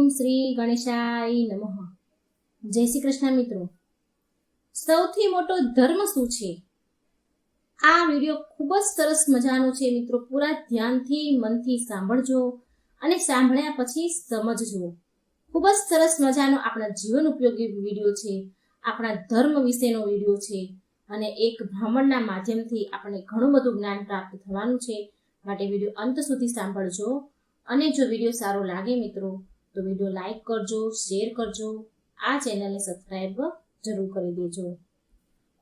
ઓમ શ્રી ગણેશાય નમઃ. જય શ્રી કૃષ્ણ મિત્રો. સૌથી મોટો ધર્મ શું છે? આ વિડીયો ખૂબ જ સરસ મજાનો છે મિત્રો. પૂરા ધ્યાનથી મનથી સાંભળજો અને સાંભળ્યા પછી સમજજો. ખૂબ જ સરસ મજાનો આપણા જીવન ઉપયોગી વિડીયો છે, આપણા ધર્મ વિશેનો વિડીયો છે અને એક બ્રાહ્મણના માધ્યમથી આપણે ઘણું બધું જ્ઞાન પ્રાપ્ત થવાનું છે. માટે વિડીયો અંત સુધી સાંભળજો અને જો વિડીયો સારો લાગે મિત્રો તો વિડીયો લાઈક કરજો, શેર કરજો, આ ચેનલને સબસ્ક્રાઇબ જરૂર કરી દેજો.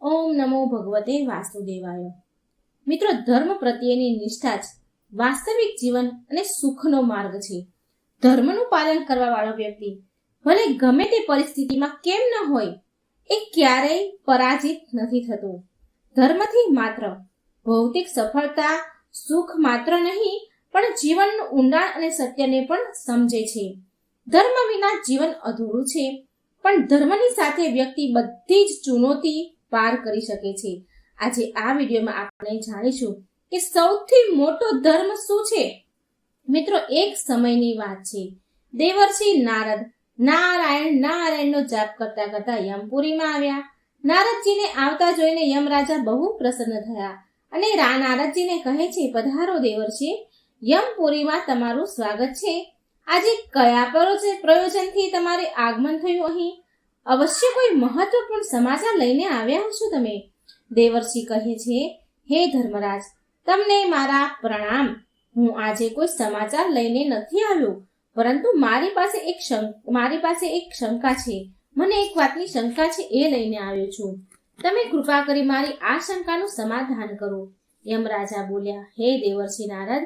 ઓમ નમો ભગવતે વાસુદેવાય. મિત્રો, ધર્મ પ્રત્યેની નિષ્ઠા જ વાસ્તવિક જીવન અને સુખનો માર્ગ છે. ધર્મનું પાલન કરવા વાળો વ્યક્તિ ભલે ગમે તે પરિસ્થિતિમાં કેમ ન હોય, એ ક્યારેય પરાજિત નથી થતો. ધર્મથી માત્ર ભૌતિક સફળતા, સુખ માત્ર નહીં પણ જીવનનું ઊંડાણ અને સત્યને પણ સમજે છે. ધર્મ વિના જીવન અધૂરું છે, પણ ધર્મની સાથે વ્યક્તિ બધી જ ચુનૌતી પાર કરી શકે છે. આજે આ વિડીયોમાં આપણે જાણીશું કે સૌથી મોટો ધર્મ શું છે. મિત્રો, એક સમયની વાત છે. દેવર્ષિ નારદ નારાયણ નારાયણનો જાપ કરતા કરતા યમપુરીમાં આવ્યા. નારદજીને આવતા જોઈને યમરાજા બહુ પ્રસન્ન થયા અને નારદજીને કહે છે, પધારો દેવર્ષિ, યમપુરીમાં તમારું સ્વાગત છે. આજે કયા પ્રયોજનથી તમારે આગમન થયું અહીં? અવશ્ય કોઈ મહત્વપૂર્ણ સમાચાર લઈને આવ્યા છો તમે. દેવર્ષિ કહે છે, હે ધર્મરાજ, તમને મારા પ્રણામ. હું આજે કોઈ સમાચાર લઈને નથી આવ્યો, પરંતુ મારી પાસે એક શંકા છે. મને એક વાતની શંકા છે, એ લઈને આવ્યો છું. તમે કૃપા કરી મારી આ શંકાનું સમાધાન કરો. યમરાજા બોલ્યા, હે દેવર્ષિ નારદ,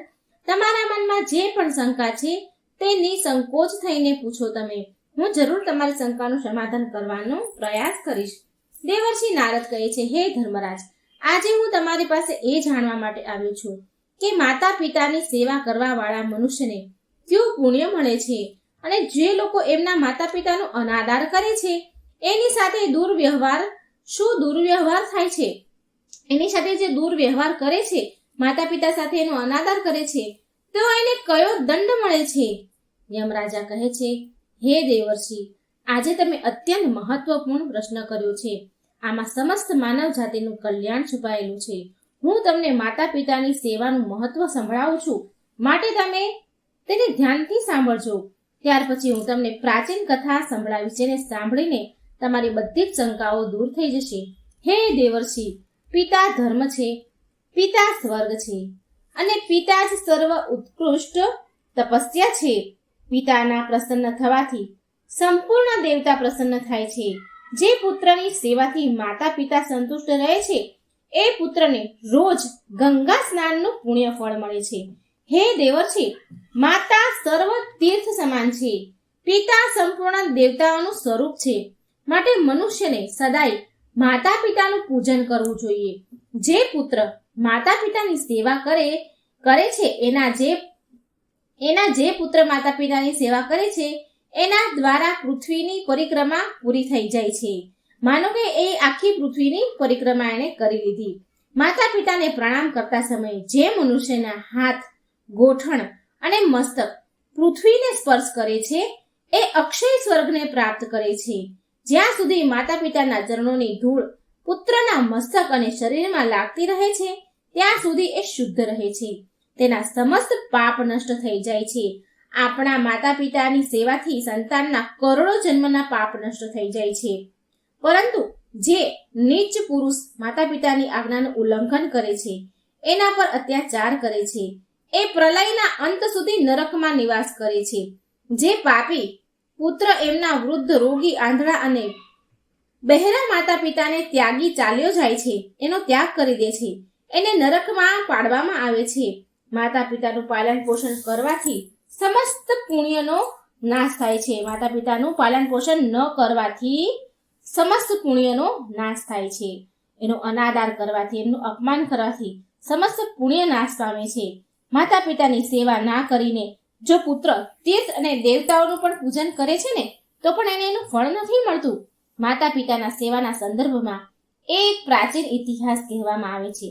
તમારા મનમાં જે પણ શંકા છે તે નિસંકોચ થઈને પૂછો તમે. હું જરૂર તમારી શંકાનું સમાધાન કરવાનો પ્રયાસ કરીશ. દેવર્ષિ નારદ કહે છે, હે ધર્મરાજ, આજે હું તમારી પાસે એ જાણવા માટે આવ્યો છું કે માતા પિતાની સેવા કરવા વાળા મનુષ્યને કયું પુણ્ય મળે છે અને જે લોકો એમના માતા પિતાનો અનાદર કરે છે એની સાથે શું દુર્વ્યવહાર થાય છે. એની સાથે જે દુર્વ્યવહાર કરે છે, માતા પિતા સાથે એનો અનાદર કરે છે, તો એને કયો દંડ મળે છે? યમરાજા કહે છે, હે દેવર્ષિ, આજે તમે અત્યંત મહત્વપૂર્ણ પ્રશ્ન કર્યો છે. આમાં સમસ્ત માનવ જાતિનું કલ્યાણ છુપાયેલું છે. હું તમને માતા પિતાની સેવાનું મહત્વ સંભળાવું છું, માટે તમે તેને ધ્યાનથી સાંભળજો. ત્યાર પછી હું તમને પ્રાચીન કથા સંભળાવીશ, જેને સાંભળીને તમારી બધી જ શંકાઓ દૂર થઈ જશે. હે દેવર્ષિ, પિતા ધર્મ છે, પિતા સ્વર્ગ છે અને પિતા જ સર્વ ઉત્કૃષ્ટ તપસ્યા છે. પિતાના પ્રસન્ન થવાથી સંપૂર્ણ દેવતા પ્રસન્ન થાય છે. જે પુત્રની સેવાથી માતા પિતા સંતુષ્ટ રહે છે, એ પુત્રને રોજ ગંગા સ્નાનનું પુણ્ય ફળ મળે છે. હે દેવર્ષિ, માતા સર્વ તીર્થ સમાન છે, પિતા સંપૂર્ણ દેવતાઓનું સ્વરૂપ છે. માટે મનુષ્યને સદાય માતા પિતાનું પૂજન કરવું જોઈએ. જે પુત્ર માતા પિતાની સેવા કરે છે એના જે પુત્ર માતા પિતાની સેવા કરે છે એના દ્વારા પૃથ્વીની પરિક્રમા પૂરી થઈ જાય છે. માનો કે એ આખી પૃથ્વીની પરિક્રમા એને કરી લીધી. માતા પિતાને પ્રણામ કરતા સમયે જે મનુષ્યના હાથ, ગોઠણ અને મસ્તક પૃથ્વીને સ્પર્શ કરે છે એ અક્ષય સ્વર્ગને પ્રાપ્ત કરે છે. જ્યાં સુધી માતા પિતાના ચરણોની ધૂળ પુત્રના મસ્તક અને શરીરમાં લાગતી રહે છે, ત્યાં સુધી એ શુદ્ધ રહે છે. તેના સમસ્ત પાપ નષ્ટ થઈ જાય છે. આપણા માતા પિતાની સેવાથી સંતાનના કરોડો જન્મના પાપ નષ્ટ થઈ જાય છે. પરંતુ જે નીચ પુરુષ માતા પિતાની આજ્ઞાનું ઉલ્લંઘન કરે છે, એના પર અત્યાચાર કરે છે, એ પ્રલયના અંત સુધી નરકમાં નિવાસ કરે છે. જે પાપી પુત્ર એમના વૃદ્ધ, રોગી, આંધળા અને બહેરા માતા પિતાને ત્યાગી ચાલ્યો જાય છે, એનો ત્યાગ કરી દે છે, એને નરકમાં પાડવામાં આવે છે. માતા પિતાનું પાલન પોષણ કરવાથી સમસ્ત પુણ્યનો નાશ થાય છે. માતા પિતાનું પાલન પોષણ ન કરવાથી સમસ્ત પુણ્યનો નાશ થાય છે. એનો અનાદર કરવાથી, એમનું અપમાન કરવાથી સમસ્ત પુણ્ય નાશ પામે છે. માતા પિતાની સેવા ના કરીને જો પુત્ર તીર્થ અને દેવતાઓનું પણ પૂજન કરે છે ને, તો પણ એને એનું ફળ નથી મળતું. માતા પિતાના સેવાના સંદર્ભમાં એક પ્રાચીન ઇતિહાસ કહેવામાં આવે છે,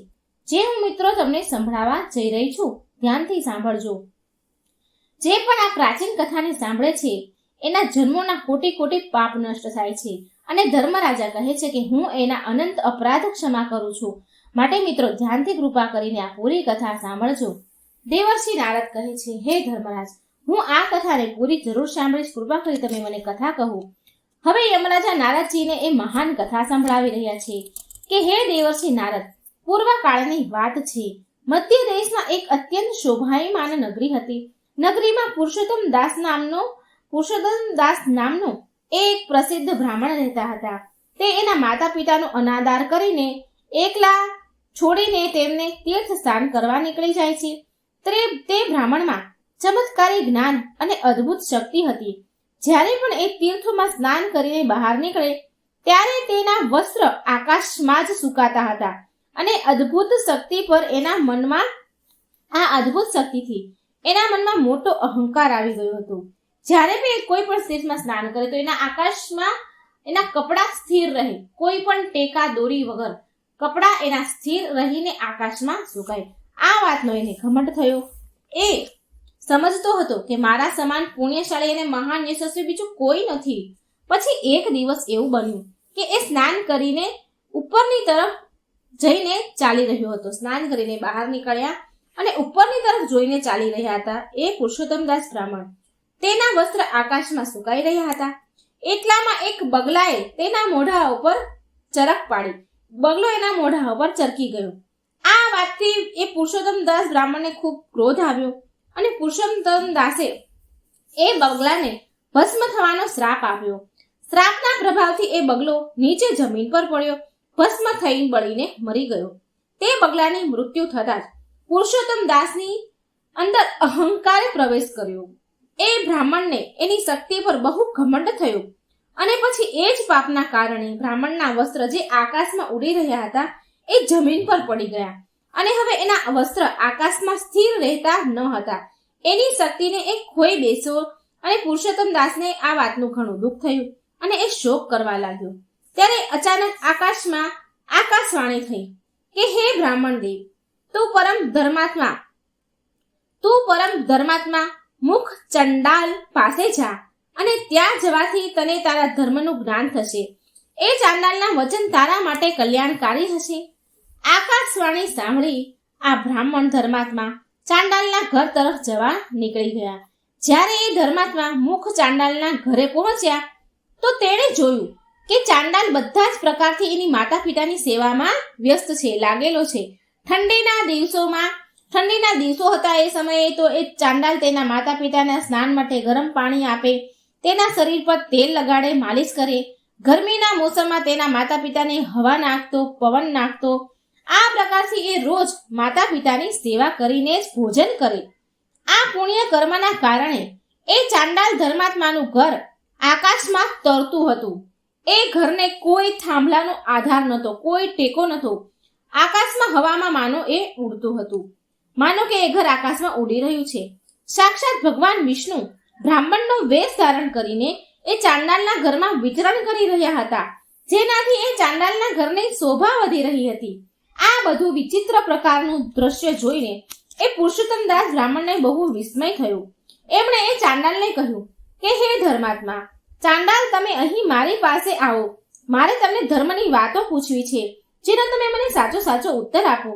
જે હું મિત્રો તમને સંભળાવવા જઈ રહી છું. ધ્યાનથી સાંભળજો. જે પણ આ પ્રાચીન કથાને સાંભળે છે એના જન્મોના કોટી કોટી પાપ નષ્ટ થાય છે અને ધર્મરાજા કહે છે કે હું એના અનંત અપરાધ ક્ષમા કરું છું. માટે મિત્રો ધ્યાનથી કૃપા કરીને આ પૂરી કથા સાંભળજો. દેવર્ષિ નારદ કહે છે, હે ધર્મરાજ, હું આ કથાને પૂરી જરૂર સાંભળીશ. કૃપા કરી તમે મને કથા કહો. હવે યમરાજા નારદજીને એ મહાન કથા સંભળાવી રહ્યા છે કે હે દેવર્ષિ નારદ, પૂર્વકાળની વાત છે. મધ્ય દેશમાં એક અત્યંત શોભાયમાન નગરી હતી. નગરીમાં પુરુષોત્તમ દાસ નામનો એક પ્રસિદ્ધ બ્રાહ્મણ રહેતા હતા. તે એના માતા પિતાનો અનાદર કરીને એકલા છોડીને તેમને તીર્થ સ્નાન કરવા નીકળી જાય છે. તે બ્રાહ્મણમાં ચમત્કારી જ્ઞાન અને અદ્ભુત શક્તિ હતી. જ્યારે પણ એ તીર્થોમાં સ્નાન કરીને બહાર નીકળે ત્યારે તેના વસ્ત્ર આકાશમાં જ સુકાતા હતા અને અદ્ભુત શક્તિ પર એના મનમાં મોટો અહંકાર આવી ગયો હતો. જ્યારે પણ કોઈ પણ તીર્થમાં સ્નાન કરે તો એના આકાશમાં એના કપડા સ્થિર રહે, કોઈ પણ ટેકા દોરી વગર કપડા એના સ્થિર રહીને આકાશમાં સુકાય. આ વાતનો એને ઘમંડ થયો. એ સમજતો હતો કે મારા સમાન પુણ્યશાળી અને મહાન યશસ્વી બીજું કોઈ નથી. પછી એક દિવસ એવું બન્યું કે એ સ્નાન કરીને ઉપરની તરફ જઈને ચાલી રહ્યો હતો. સ્નાન કરીને બહાર નીકળ્યા અને ઉપરની તરફ જોઈને ચાલી રહ્યા હતા એ પુરુષોત્તમદાસ બ્રાહ્મણ. તેના વસ્ત્ર આકાશમાં સુકાઈ રહ્યા હતા. એટલામાં એક બગલાએ તેના મોઢા ઉપર ચરક પાડી. બગલો એના મોઢા ઉપર ચરકી ગયો. આ વાતથી એ પુરુષોત્તમદાસ બ્રાહ્મણને ખૂબ ક્રોધ આવ્યો અને પુરુષોત્તમદાસે એ બગલાને ભસ્મ થવાનો શ્રાપ આપ્યો. શ્રાપના પ્રભાવથી એ બગલો નીચે જમીન પર પડ્યો, ભસ્મ થઈ બળીને મરી ગયો. તે બગલાની મૃત્યુ થતાં જ પુરુષોત્તમદાસની અંદર અહંકારે પ્રવેશ કર્યો. એ બ્રાહ્મણને એની શક્તિ પર બહુ ઘમંડ થયો અને પછી એ જ પાપના કારણે બ્રાહ્મણના વસ્ત્ર જે આકાશમાં ઉડી રહ્યા હતા એ જમીન પર પડી ગયા અને હવે એના વસ્ત્ર આકાશમાં સ્થિર રહેતા ન હતા. એની શક્તિને એ ખોઈ બેસ્યો અને પુરુષોત્તમદાસને આ વાતનું ઘણું દુઃખ થયું અને એ શોક કરવા લાગ્યો. ત્યારે અચાનક આકાશમાં આકાશવાણી થઈ કે હે બ્રાહ્મણ દેવ, તું પરમ ધર્માત્મા મુખ ચંડાલ પાસે જા અને ત્યાં જવાથી તને તારા ધર્મનું જ્ઞાન થશે. એ ચાંડાલના વચન તારા માટે કલ્યાણકારી હશે. આકાશવાણી સાંભળી આ બ્રાહ્મણ ધર્માત્મા ચાંડાલના ઘર તરફ જવા નીકળી ગયા. જ્યારે એ ધર્માત્મા મુખ ચાંડાલના ઘરે પહોંચ્યા તો તેણે જોયું કે ચાંડાલ બધા જ પ્રકારથી એની માતા પિતાની સેવામાં વ્યસ્ત છે, લાગેલો છે. ઠંડીના દિવસો હતા એ સમયે તો એ ચાંડાલ તેના માતા પિતાના સ્નાન માટે ગરમ પાણી આપે, તેના શરીર પર તેલ લગાડે, માલિશ કરે. ગરમીના મોસમમાં તેના માતા પિતાને હવા નાખતો, પવન નાખતો. આ પ્રકારથી એ રોજ માતા પિતાની સેવા કરીને જ ભોજન કરે. આ પુણ્ય કર્મના કારણે એ ચાંડાલ ધર્માત્માનું ઘર આકાશમાં તરતું હતું. એ ઘરને કોઈ થાંભલાનો આધાર નહોતો, કોઈ ટેકો નહોતો. આકાશમાં હવામાં માનો એ ઉડતું હતું, માનો કે એ ઘર આકાશમાં ઉડી રહ્યું છે. સાક્ષાત ભગવાન વિષ્ણુ બ્રાહ્મણનો વેશ ધારણ કરીને એ ચાંડાલના ઘરમાં વિચરણ કરી રહ્યા હતા, જેનાથી એ ચાંડાલના ઘરની શોભા વધી રહી હતી. આ બધું વિચિત્ર પ્રકારનું દ્રશ્ય જોઈને એ પુરુષોત્તમદાસ બ્રાહ્મણને બહુ વિસ્મય થયો. એમણે એ ચાંડાલને કહ્યું કે હે ધર્માત્મા, ચાંડાલ તમે અહીં મારી પાસે આવો. મારે તમને ધર્મની વાતો પૂછવી છે, જેનો તમે મને સાચો ઉત્તર આપો.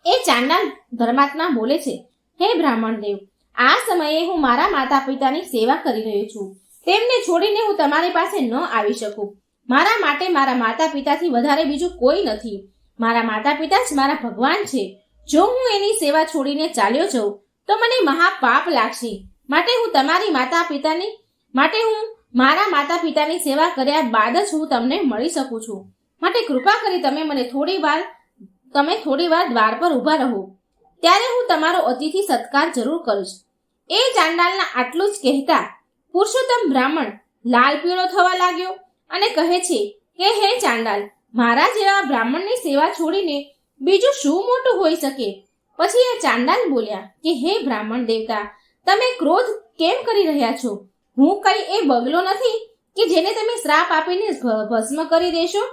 એ ચાંડાલ ધર્માત્મા બોલે છે, હે બ્રાહ્મણ દેવ, આ સમયે હું મારા માતા પિતાની સેવા કરી રહ્યો છું. તેમને છોડીને હું તમારી પાસે ન આવી શકું. મારા માટે મારા માતા પિતાથી વધારે બીજું કોઈ નથી. મારા માતા પિતા જ મારા ભગવાન છે. જો હું એની સેવા છોડીને ચાલ્યો જાઉં તો મને મહાપાપ લાગશે. માટે હું મારા માતા પિતાની સેવા કર્યા બાદ જ હું તમને મળી શકું છું. માટે કૃપા કરી તમે થોડી વાર દ્વાર પર ઊભા રહો, ત્યારે હું તમારો અતિથિ સત્કાર જરૂર કરીશ. એ ચાંડાલના આટલું જ કહેતા પુરુષોત્તમ બ્રાહ્મણ લાલ પીળો થવા લાગ્યો અને કહે છે કે હે ચાંડાલ, મારા જેવા બ્રાહ્મણની સેવા છોડીને બીજું શું મોટું હોઈ શકે? પછી એ ચાંડાલ બોલ્યા કે હે બ્રાહ્મણ દેવતા, તમે ક્રોધ કેમ કરી રહ્યા છો? હું કઈ એ બગલો નથી કે જેને તમે શ્રાપ આપીને ભસ્મ કરી દેશો.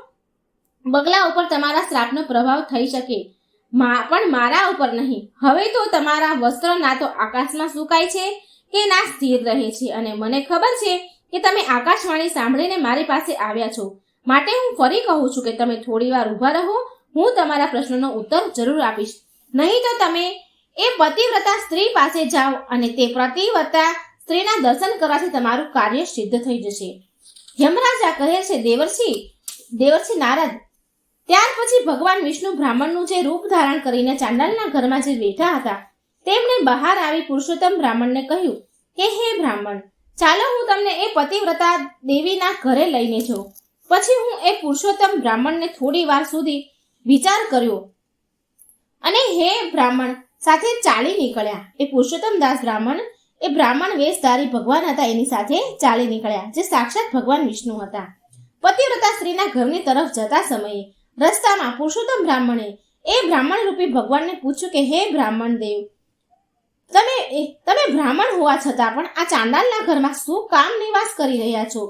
બગલા ઉપર તમારા શ્રાપનો પ્રભાવ થઈ શકે, પણ મારા ઉપર નહીં. હવે તો તમારા વસ્ત્ર ના તો આકાશમાં સુકાય છે કે ના સ્થિર રહે છે અને મને ખબર છે કે તમે આકાશવાણી સાંભળીને મારી પાસે આવ્યા છો, માટે હું ફરી કહું છું કે તમે થોડી વાર ઊભા રહો. હું તમારા પ્રશ્નનો ઉત્તર જરૂર આપીશ, નહીં તો તમે એ પતિવ્રતા સ્ત્રી પાસે જાઓ અને તે પતિવ્રતા સ્ત્રીના દર્શન કરવાથી તમારું કાર્ય સિદ્ધ થઈ જશે. યમરાજા કહે છે, દેવર્ષિ નારદ, ત્યાર પછી ભગવાન વિષ્ણુ બ્રાહ્મણનું જે રૂપ ધારણ કરીને ચાંડાલના ઘરમાં જે બેઠા હતા તેમણે બહાર આવી પુરુષોત્તમ બ્રાહ્મણને કહ્યું કે હે બ્રાહ્મણ, ચાલો હું તમને એ પતિવ્રતા દેવીના ઘરે લઈને જાઉં. પછી હું એ પુરુષોત્તમ બ્રાહ્મણને થોડી વાર સુધી વિચાર કર્યો અને હે બ્રાહ્મણ સાથે ચાલી નીકળ્યા. એ પુરુષોત્તમ દાસ બ્રાહ્મણ એ બ્રાહ્મણ વેશધારી ભગવાન હતા, એની સાથે ચાલી નીકળ્યા, જે સાક્ષાત ભગવાન વિષ્ણુ હતા. પતિવ્રતા સ્ત્રીના ઘરની તરફ જતા સમયે રસ્તામાં પુરુષોત્તમ બ્રાહ્મણે એ બ્રાહ્મણ રૂપી ભગવાનને પૂછ્યું કે હે બ્રાહ્મણ દેવ, તમે બ્રાહ્મણ હોવા છતાં પણ આ ચાંડાલના ઘરમાં શું કામ નિવાસ કરી રહ્યા છો?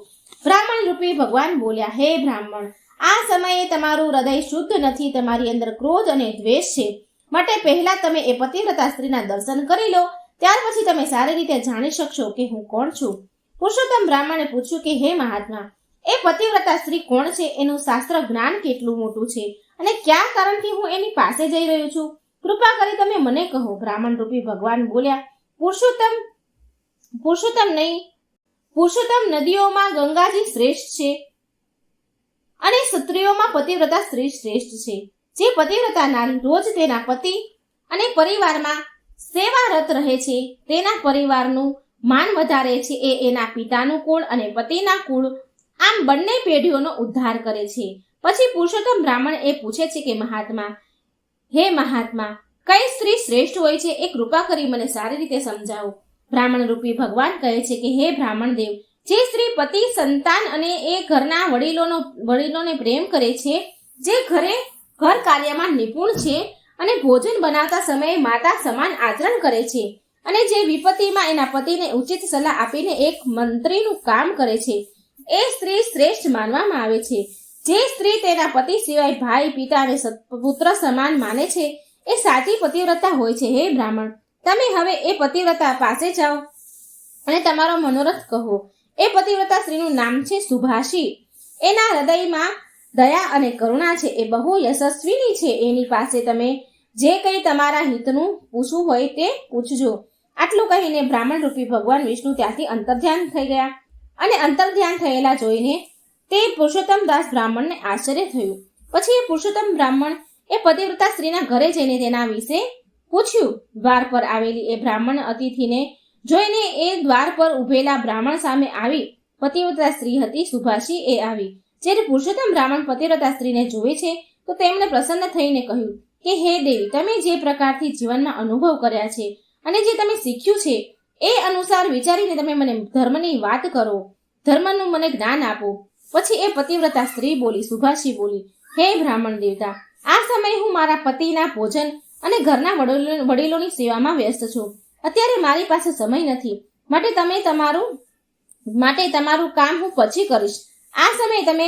બ્રાહ્મણ રૂપી ભગવાન બોલ્યા, હે બ્રાહ્મણ, આ સમયે તમારું હૃદય શુદ્ધ નથી, તમારી અંદર ક્રોધ અને દ્વેષ છે. માટે પહેલા તમે એ પતિવ્રતા સ્ત્રીના દર્શન કરી લો, ત્યાર પછી તમે સારી રીતે જાણી શકશો કે હું કોણ છું. પુરુષોત્તમ બ્રાહ્મણે પૂછ્યું કે હે મહાત્મા, એ પતિવ્રતા સ્ત્રી કોણ છે? એનું શાસ્ત્ર જ્ઞાન કેટલું મોટું છે અને કયા કારણથી હું એની પાસે જઈ રહ્યો છું? કૃપા કરી તમે મને કહો. બ્રાહ્મણ રૂપી ભગવાન બોલ્યા, પુરુષોત્તમ નદીઓમાં ગંગાજી શ્રેષ્ઠ છે અને સ્ત્રીઓમાં પતિવ્રતા સ્ત્રી શ્રેષ્ઠ છે. જે પતિવ્રતા નારી રોજ તેના પતિ અને પરિવારમાં સેવારત રહે છે, તેના પરિવારનું માન વધારે છે. એ એના પિતાનું કુળ અને પતિના કુળ, આમ બંને પેઢીઓનો ઉદ્ધાર કરે છે. પછી પુરુષોત્તમ બ્રાહ્મણ એ પૂછે છે કે હે મહાત્મા, કઈ સ્ત્રી શ્રેષ્ઠ હોય છે? એ કૃપા કરી મને સારી રીતે સમજાવો. બ્રાહ્મણ રૂપી ભગવાન કહે છે કે હે બ્રાહ્મણ દેવ, જે સ્ત્રી પતિ, સંતાન અને એ ઘરના વડીલોને પ્રેમ કરે છે, જે ઘર કાર્યમાં નિપુણ છે અને ભોજન બનાવતા સમયે માતા સમાન આચરણ કરે છે અને જે વિપત્તિમાં એના પતિને ઉચિત સલાહ આપીને એક મંત્રીનું કામ કરે છે, એ સ્ત્રી શ્રેષ્ઠ માનવામાં આવે છે. જે સ્ત્રી તેના પતિ સિવાય ભાઈ, પિતા અને પુત્ર સમાન માને છે, એ સાચી પતિવ્રતા હોય છે. હે બ્રાહ્મણ, તમે હવે એ પતિવ્રતા પાસે જાઓ અને તમારો મનોરથ કહો. એ પતિવ્રતા સ્ત્રીનું નામ છે સુભાષી. એના હૃદયમાં દયા અને કરુણા છે. એ બહુ યશસ્વીની છે. એની પાસે તમે જે કંઈ તમારા હિતનું પૂછવું હોય તે પૂછજો. આટલું કહીને બ્રાહ્મણ રૂપી ભગવાન વિષ્ણુ ત્યાંથી અંતર્ધ્યાન થઈ ગયા અને અંતર્ધ્યાન થયેલા જોઈને તે પુરુષોત્તમ દાસ બ્રાહ્મણને આશ્ચર્ય થયું. પછી એ પુરુષોત્તમ બ્રાહ્મણ એ પતિવ્રતા સ્ત્રીના ઘરે જઈને તેના વિશે પૂછ્યું. દ્વાર પર આવેલી એ બ્રાહ્મણ અતિથિને જોઈને એ દ્વાર પર ઉભેલા બ્રાહ્મણ સામે આવી. પતિવ્રતા સ્ત્રી હતી સુભાષી, એ આવી. જ્યારે પુરુષોત્તમ બ્રાહ્મણ પતિવ્રતા સ્ત્રીને જોવે છે તો તેમણે પ્રસન્ન થઈને કહ્યું કે હે દેવી, તમે જે પ્રકારથી જીવનમાં અનુભવ કર્યા છે અને જે તમે શીખ્યું છે એ અનુસાર વિચારીને તમે મને ધર્મની વાત કરો, ધર્મનું મને જ્ઞાન આપો. પછી એ પતિવ્રતા સ્ત્રી બોલી, સુભાષી બોલી, હે બ્રાહ્મણ દેવતા, આ સમયે હું મારા પતિના ભોજન અને ઘરના વડીલોની સેવામાં વ્યસ્ત છું. અત્યારે મારી પાસે સમય નથી, માટે તમારું કામ હું પછી કરીશ. આ સમયે તમે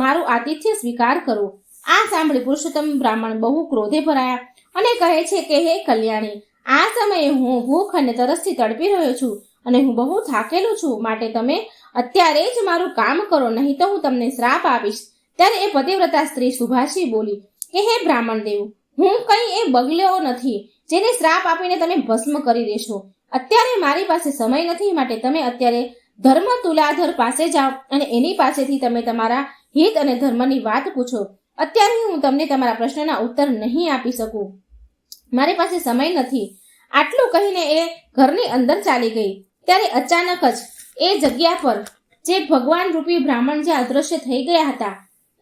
મારું આતિથ્ય સ્વીકાર કરો. આ સાંભળી પુરુષોત્તમ બ્રાહ્મણ બહુ ક્રોધે ભરાયા અને કહે છે કે હે કલ્યાણી, આ સમયે હું ભૂખ અને તરસથી તડપી રહ્યો છું અને હું બહુ થાકેલું છું, માટે તમે અત્યારે જ મારું કામ કરો, નહીં તો હું તમને શ્રાપ આપીશ. ત્યારે એ પતિવ્રતા સ્ત્રી સુભાષી બોલી કે હે બ્રાહ્મણ દેવ, હું કંઈ એ બગલ્યો નથી જેને શ્રાપ આપીને તમે ભસ્મ કરી દેશો. અત્યારે મારી પાસે સમય નથી, માટે તમે અત્યારે ધર્મ તુલાધર પાસે જાઓ અને એની પાસેથી તમે તમારા હિત અને ધર્મની વાત પૂછો. અત્યારે હું તમને તમારા પ્રશ્નના ઉત્તર નહીં આપી શકું, મારી પાસે સમય નથી. આટલું કહીને એ ઘરની અંદર ચાલી ગઈ. ત્યારે અચાનક જ એ જગ્યા પર જે ભગવાન રૂપી બ્રાહ્મણ જે અદૃશ્ય થઈ ગયા હતા,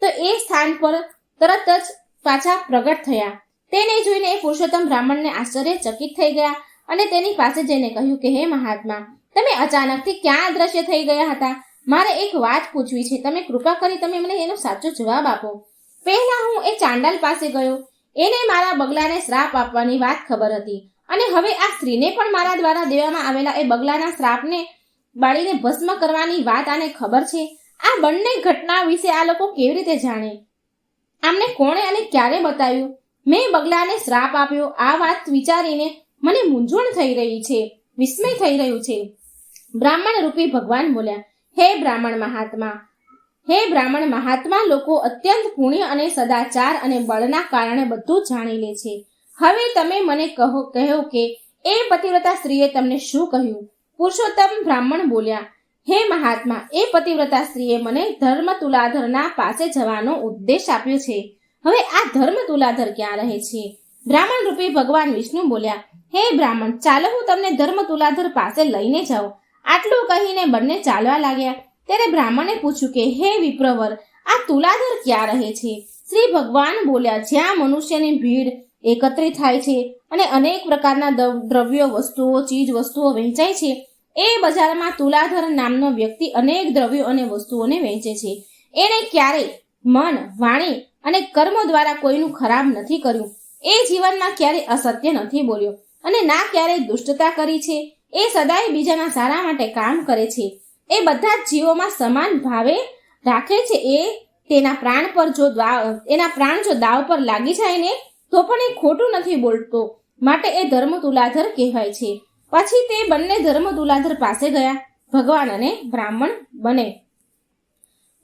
તો એ સ્થાન પર તરત જ પાછા પ્રગટ થયા. તેને જોઈને એ પુરુષોત્તમ બ્રાહ્મણને આશ્ચર્યચકિત થઈ ગયા અને તેની પાસે જઈને કહ્યું કે હે મહાત્મા, તમે અચાનકથી ક્યાં અદૃશ્ય થઈ ગયા હતા? મારે એક વાત પૂછવી છે, તમે કૃપા કરી તમે મને એનો સાચો જવાબ આપો. પહેલા હું એ ચાંડાલ પાસે ગયો, એને મારા બગલાને શ્રાપ આપવાની વાત ખબર હતી અને હવે આ સ્ત્રીને પણ મારા દ્વારા દેવામાં આવેલા એ બગલાના શ્રાપને બાળીને ભસ્મ કરવાની વાત આને ખબર છે. આ બંને ઘટના વિશે આ લોકો કેવી રીતે જાણે? આમને કોણે અને ક્યારે બતાવ્યું? મેં બગલાને શ્રાપ આપ્યો? આ વાત વિચારીને મને મૂંઝવણ થઈ રહી છે. વિસ્મય થઈ રહ્યું છે. બ્રાહ્મણ રૂપી ભગવાન બોલ્યા, હે બ્રાહ્મણ મહાત્મા, લોકો અત્યંત પુણ્ય અને સદાચાર અને બળના કારણે બધું જાણી લે છે. હવે તમે મને કહો કે એ પતિવ્રતા સ્ત્રીએ તમને શું કહ્યું? પુરુષોત્તમ બ્રાહ્મણ બોલ્યા, હે મહાત્મા, એ પતિવ્રતા સ્ત્રીએ મને ધર્મ તુલાધરના પાસે જવાનો ઉપદેશ આપ્યો છે. હવે આ ધર્મ તુલાધર ક્યાં રહે છે? બ્રાહ્મણ રૂપી ભગવાન વિષ્ણુ બોલ્યા, હે બ્રાહ્મણ, ચાલો હું તમને ધર્મ તુલાધર પાસે લઈને જાઉં. આટલું કહીને બંને ચાલવા લાગ્યા. ત્યારે બ્રાહ્મણે પૂછ્યું કે હે વિપ્રવર, આ તુલાધર ક્યાં રહે છે? શ્રી ભગવાન બોલ્યા, જ્યાં મનુષ્યની ભીડ એકત્રિત થાય છે અને અનેક પ્રકારના દ્રવ્યો, વસ્તુઓ, ચીજ વસ્તુઓ વહેંચાય છે, એ બજારમાં તુલાધર નામનો વ્યક્તિ અનેક દ્રવ્યો અને વસ્તુઓને વહેંચે છે. એણે ક્યારેય મન, વાણી અને કર્મ દ્વારા કોઈનું ખરાબ નથી કર્યું. એ જીવનમાં ક્યારેય અસત્ય નથી બોલ્યો અને ના ક્યારેય દુષ્ટતા કરી છે. એ સદાય બીજાના સારા માટે કામ કરે છે. એ બધા જ જીવોમાં સમાન ભાવે રાખે છે. એના પ્રાણ જો દાવ પર લાગી જાય ને તો પણ એ ખોટું નથી બોલતો, માટે એ ધર્મ તુલાધર કહેવાય છે. પછી તે બંને ધર્મ તુલાધર પાસે ગયા. ભગવાન અને બ્રાહ્મણ બને.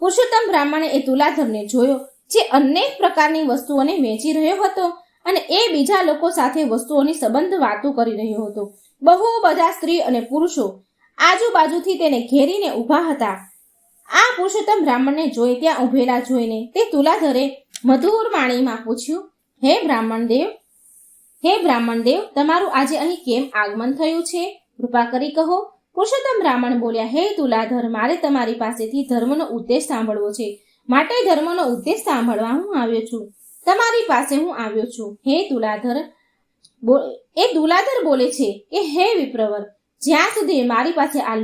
પુરુષોત્તમ બ્રાહ્મણે એ તુલાધરને જોયો, જે અનેક પ્રકારની વસ્તુઓને વેચી રહ્યો હતો અને એ બીજા લોકો સાથે વસ્તુઓની સંબંધ વાતો કરી રહ્યો હતો. બહુ બધા સ્ત્રી અને પુરુષો આજુબાજુથી તેને ઘેરીને ઊભા હતા. આ પુરુષોત્તમ બ્રાહ્મણને જોઈ ત્યાં ઊભેલા જોઈને તે તુલાધરે મધુર વાણીમાં પૂછ્યું, હે બ્રાહ્મણ દેવ, તમારું આજે અહીં કેમ આગમન થયું છે? કૃપા કરી કહો. પુરુષોત્તમ બ્રાહ્મણ બોલ્યા, હે તુલાધર, મારે તમારી પાસેથી ધર્મનો ઉપદેશ સાંભળવો છે, માટે ધર્મનો ઉપદેશ સાંભળવા હું આવ્યો છું. તમારી પાસે હું આવ્યો છું. હે તુલાધર બોલે છે કે હે વિપ્રવર, જ્યાં સુધી મારી પાસે આ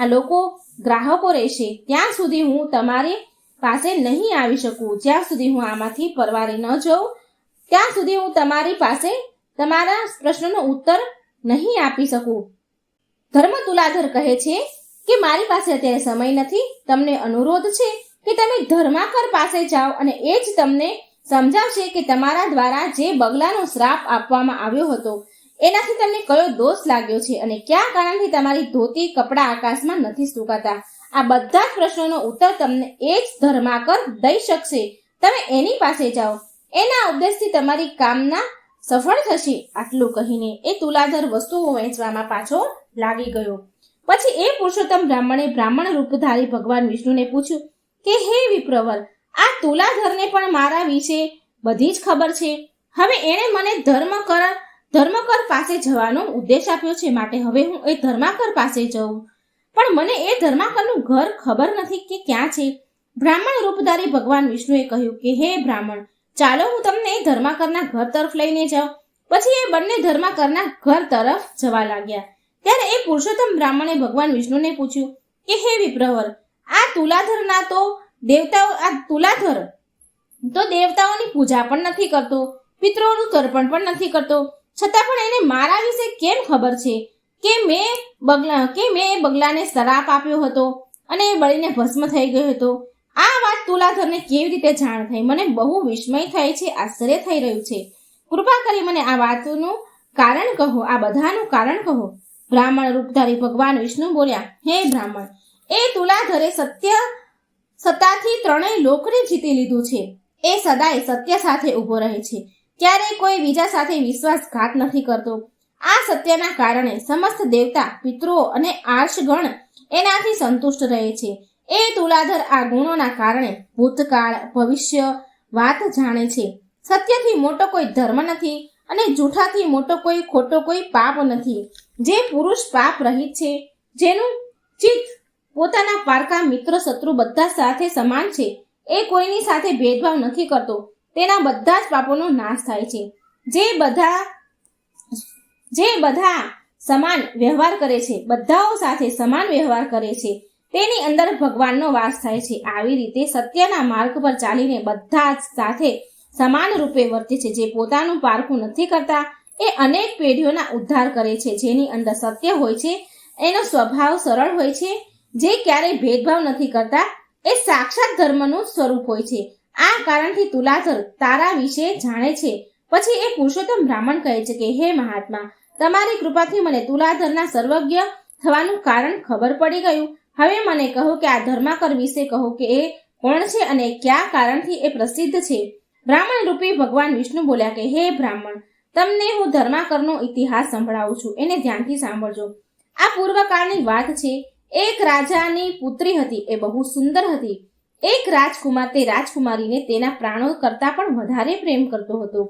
લોકો ગ્રાહકો રહેશે, ત્યાં સુધી હું તમારી પાસે નહીં આવી શકું. જ્યાં સુધી હું આમાંથી પરવારી ન જાઉં, ત્યાં સુધી હું તમારી પાસે તમારા પ્રશ્નનો ઉત્તર નહીં આપી શકું. ધર્મ તુલાધર કહે છે કે મારી પાસે અત્યારે સમય નથી. તમને અનુરોધ છે કે તમે ધર્માકર પાસે જાઓ અને એ જ તમને સમજાવશે કે તમારા દ્વારા જે બગલાનો શ્રાપ આપવામાં આવ્યો હતો એનાથી તમને કયો દોષ લાગ્યો છે અને કયા કારણથી તમારી ધોતી, કપડાં આકાશમાં નથી સુકાતા. આ બધા જ પ્રશ્નોનો ઉત્તર તમને એ જ ધર્માકર દઈ શકશે. તમે એની પાસે જાઓ, એના ઉપદેશથી તમારી કામના સફળ થશે. આટલું કહીને એ તુલાધર વસ્તુઓ વહેંચવામાં પાછો લાગી ગયો. પછી એ પુરુષોત્તમ બ્રાહ્મણે બ્રાહ્મણ રૂપધારી ભગવાન વિષ્ણુને પૂછ્યું કે હે વિપ્રવર, આ તુલાધરને પણ મારા વિશે બધી જ ખબર છે. હવે એણે મને ધર્મકર પાસે જવાનો ઉદ્દેશ આપ્યો છે, માટે હવે હું એ ધર્માકર પાસે જઉં. પણ મને એ ધર્માકરનું ઘર ખબર નથી કે ક્યાં છે. બ્રાહ્મણ રૂપધારી ભગવાન વિષ્ણુએ કહ્યું કે હે બ્રાહ્મણ, ચાલો હું તમને એ ધર્માકરના ઘર તરફ લઈને જાઉં. પછી એ બંને ધર્માકરના ઘર તરફ જવા લાગ્યા. ત્યારે એ પુરુષોત્તમ બ્રાહ્મણે ભગવાન વિષ્ણુને પૂછ્યું કે હે વિપ્રવર, આ તુલાધર તો દેવતાઓની પૂજા પણ નથી કરતો, પિતરોનું તર્પણ પણ નથી કરતો, છતાં પણ એને મારા વિશે કેમ ખબર છે કે મેં બગલાને શ્રાપ આપ્યો હતો અને એ બળીને ભસ્મ થઈ ગયો હતો? આ વાત તુલાધરને કેવી રીતે જાણ થઈ? મને બહુ વિસ્મય થાય છે, આશ્ચર્ય થઈ રહ્યું છે. કૃપા કરી મને આ વાતનું કારણ કહો, આ બધાનું કારણ કહો. બ્રાહ્મણ રૂપધારી ભગવાન વિષ્ણુ બોલ્યા, હે બ્રાહ્મણ, એ તુલાધરે સત્તાથી ત્રણેય લોકને જીતી લીધું છે. એ સદાય સત્ય સાથે ઊભો રહે છે, ક્યારેય કોઈ બીજા સાથે વિશ્વાસઘાત નથી કરતો. આ સત્યના કારણે સમસ્ત દેવતા, પિતૃઓ અને આર્ષગણ એનાથી સંતુષ્ટ રહે છે. એ તુલાધર આ ગુણોના કારણે ભૂતકાળ, ભવિષ્ય વાત જાણે છે. સત્યથી મોટો કોઈ ધર્મ નથી અને જૂઠાથી મોટો કોઈ ખોટો કોઈ પાપ નથી. જે પુરુષ પાપ રહિત છે, જેનું ચિત્ત પોતાના પારકા, મિત્ર, શત્રુ બધા સાથે સમાન છે, એ કોઈની સાથે ભેદભાવ નથી કરતો, તેના બધા જ પાપોનો નાશ થાય છે. જે બધા સમાન વ્યવહાર કરે છે, બધાઓ સાથે સમાન વ્યવહાર કરે છે, તેની અંદર ભગવાનનો વાસ થાય છે. આવી રીતે સત્યના માર્ગ પર ચાલીને બધા જ સાથે સમાન રૂપે વર્તે છે. જે પોતાનું પારખું નથી કરતા, એ અનેક પેઢીઓના ઉદ્ધાર કરે છે. જેની અંદર સત્ય હોય છે, એનો સ્વભાવ સરળ હોય છે, જે ક્યારેય ભેદભાવ નથી કરતા, એ સાક્ષાત ધર્મનું સ્વરૂપ હોય છે. આ કારણથી તુલાધર તારા વિશે જાણે છે. પછી એ પુરુષોત્તમ બ્રાહ્મણ કહે છે કે હે મહાત્મા, તમારી કૃપાથી મને તુલાધરના સર્વજ્ઞ થવાનું કારણ ખબર પડી ગયું. હવે મને કહો કે આ ધર્માકર વિશે કહો કે એ કોણ છે અને કયા કારણથી એ પ્રસિદ્ધ છે. બ્રાહ્મણ રૂપી ભગવાન વિષ્ણુ બોલ્યા કે હે બ્રાહ્મણ, તમને હું ધર્માકરનો ઇતિહાસ સંભળાવું છું, એને ધ્યાનથી સાંભળજો. આ પૂર્વકાળની વાત છે. એક રાજાની પુત્રી હતી, એ બહુ સુંદર હતી. એક રાજકુમાર તે રાજકુમારીને તેના પ્રાણો કરતા પણ વધારે પ્રેમ કરતો હતો.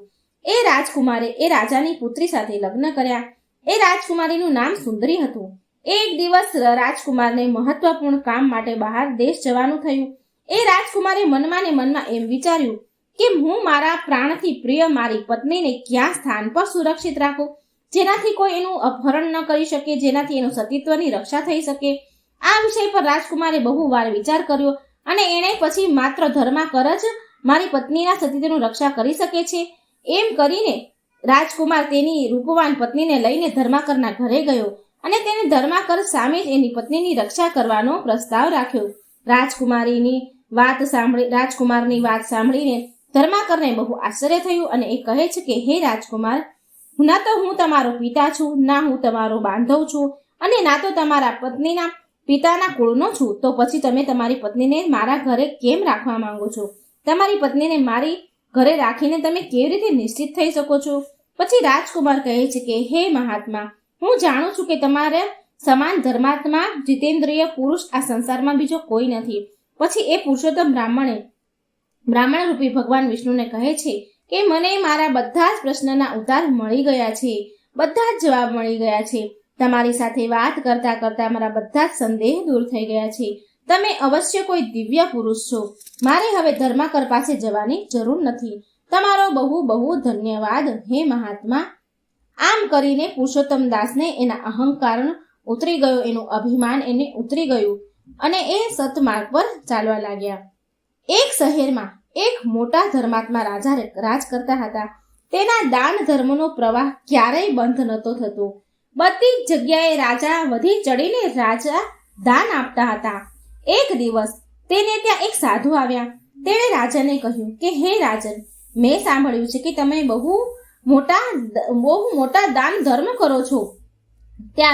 એ રાજકુમારે એ રાજાની પુત્રી સાથે લગ્ન કર્યા. એ રાજકુમારીનું નામ સુંદરી હતું. એક દિવસ રાજકુમારને મહત્વપૂર્ણ કામ માટે બહાર દેશ જવાનું થયું. એ રાજકુમારે મનમાં ને મનમાં એમ વિચાર્યું કે હું મારા પ્રાણથી પ્રિય મારી પત્નીને ક્યાં સ્થાન પર સુરક્ષિત રાખું, જેનાથી કોઈ એનું અપહરણ ન કરી શકે, જેનાથી એનું સતીત્વની રક્ષા થઈ શકે. આ વિષય પર રાજકુમારે બહુ વાર વિચાર કર્યો અને એણે પછી માત્ર ધર્માકર જ મારી પત્નીના સતીત્વની રક્ષા કરી શકે છે એમ કરીને રાજકુમાર તેની રૂપવાન પત્નીને લઈને ધર્માકરના ઘરે ગયો અને તેને ધર્માકર સામે જ એની પત્નીની રક્ષા કરવાનો પ્રસ્તાવ રાખ્યો. રાજકુમારની વાત સાંભળીને ધર્માકરને બહુ આશ્ચર્ય થયું અને એ કહે છે કે હે રાજકુમાર, ના તો હું તમારો પિતા છું, ના હું તમારો બાંધવ છું અને ના તો તમારા પત્નીના પિતાના કુળનો છું. તો પછી તમે તમારી પત્નીને મારા ઘરે કેમ રાખવા માંગો છો? તમારી પત્નીને મારી ઘરે રાખીને તમે કેવી રીતે નિશ્ચિત થઈ શકો છો? પછી રાજકુમાર કહે છે કે હે મહાત્મા, હું જાણું છું કે તમારે સમાન ધર્માત્મા જીતેન્દ્રિય પુરુષ આ સંસારમાં બીજો કોઈ નથી. પછી એ પુરુષોત્તમ બ્રાહ્મણ રૂપી ભગવાન વિષ્ણુને કહે છે કે મને મારા બધા જ પ્રશ્નના ઉત્તર મળી ગયા છે, બધા જ જવાબ મળી ગયા છે. તમારી સાથે વાત કરતા કરતા મારા બધા જ સંદેહ દૂર થઈ ગયા છે. તમે અવશ્ય કોઈ દિવ્ય પુરુષ છો. મારે હવે ધર્માકર પાસે જવાની જરૂર નથી. તમારો બહુ બહુ ધન્યવાદ હે મહાત્મા. આમ કરીને પુરુષોત્તમ દાસને એના અહંકાર ઉતરી ગયો, એનું અભિમાન એને ઉતરી ગયું અને એ સતમાર્ગ પર ચાલવા લાગ્યા. એક શહેરમાં એક મોટા ધર્માત્મા રાજા રાજ કરતા હતા. તેના દાન ધર્મનો પ્રવાહ ક્યારેય બંધ નહોતો થતો. બધી જ જગ્યાએ રાજા વધી ચડીને રાજા દાન આપતા હતા. એક દિવસ તેને ત્યાં એક સાધુ આવ્યા. તેણે રાજાને કહ્યું કે હે રાજન, મેં સાંભળ્યું છે કે તમે બહુ મોટા દાન ધર્મ કરો છો.